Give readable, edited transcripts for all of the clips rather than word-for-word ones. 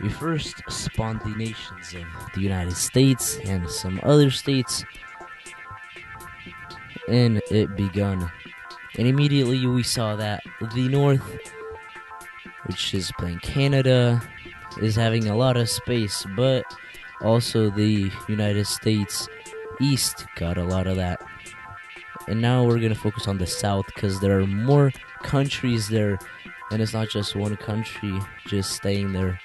We first spawned the nations of the United States and some other states, and it begun. And immediately we saw that the North, which is playing Canada, is having a lot of space, but also the United States East got a lot of that. And now we're going to focus on the South because there are more countries there, and it's not just one country just staying there.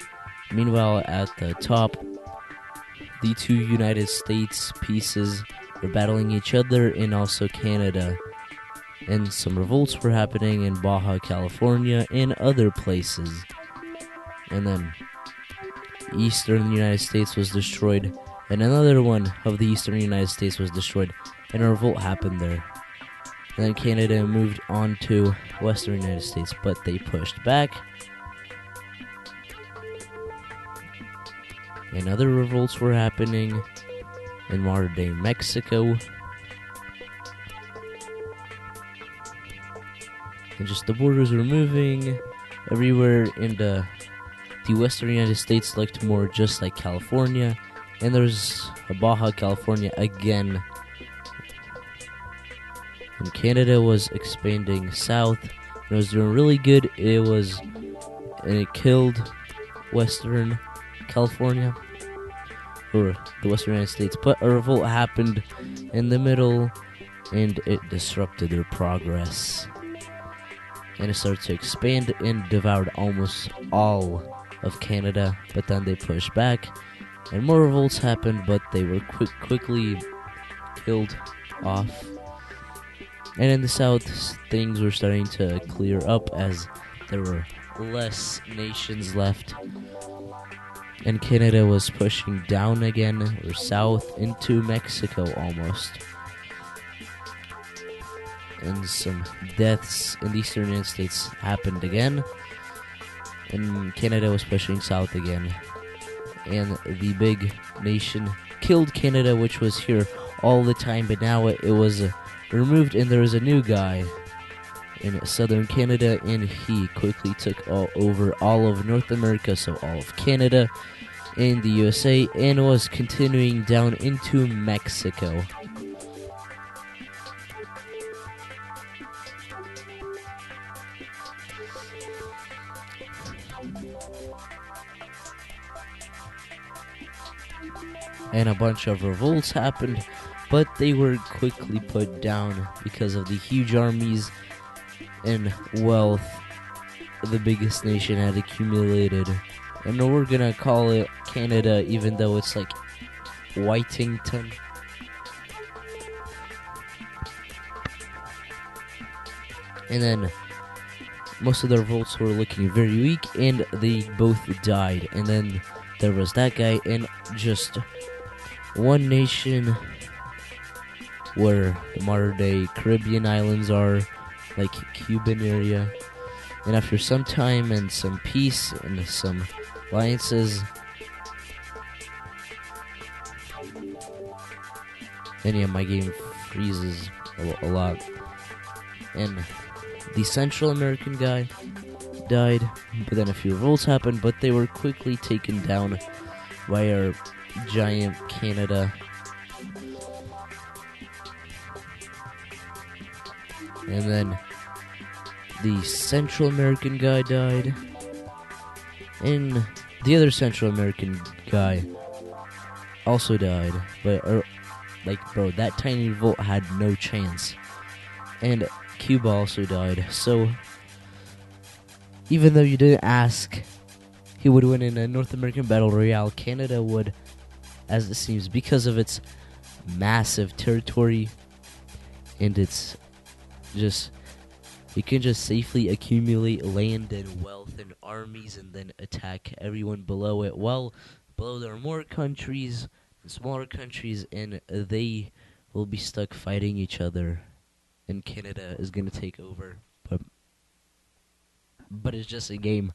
Meanwhile, at the top, the two United States pieces were battling each other, and also Canada. And some revolts were happening in Baja California and other places. And then eastern United States was destroyed, and another one of the eastern United States was destroyed, and a revolt happened there. And then Canada moved on to western United States, but they pushed back. And other revolts were happening in modern-day Mexico. And just the borders were moving everywhere, and the western United States looked more just like California. And there's a Baja California again. And Canada was expanding south, and it was doing really good. It killed western California, or the western United States. But a revolt happened in the middle, and it disrupted their progress. And it started to expand and devoured almost all of Canada, but then they pushed back, and more revolts happened, but they were quickly killed off. And in the south, things were starting to clear up as there were less nations left, and Canada was pushing down again, or south, into Mexico almost. And some deaths in the eastern United States happened again, and Canada was pushing south again. And the big nation killed Canada, which was here all the time, but now it was removed, and there was a new guy in southern Canada, and he quickly took over all of North America, so all of Canada and the USA, and was continuing down into Mexico. And a bunch of revolts happened, but they were quickly put down because of the huge armies and wealth the biggest nation had accumulated. And we're gonna call it Canada, even though it's like Whitington. And then most of the revolts were looking very weak, and they both died. And then there was that guy, and just one nation where the modern-day Caribbean islands are, like Cuban area. And after some time and some peace and some alliances, and yeah, my game freezes a lot. And the Central American guy died, but then a few revolts happened, but they were quickly taken down by our giant Canada. And then the Central American guy died, and the other Central American guy also died. But bro, that tiny revolt had no chance. And Cuba also died. So even though you didn't ask, he would win in a North American Battle Royale. Canada would, as it seems, because of its massive territory, and it's just, you can just safely accumulate land and wealth and armies and then attack everyone below it. Well, below there are more countries and smaller countries, and they will be stuck fighting each other, and Canada is going to take over. But it's just a game.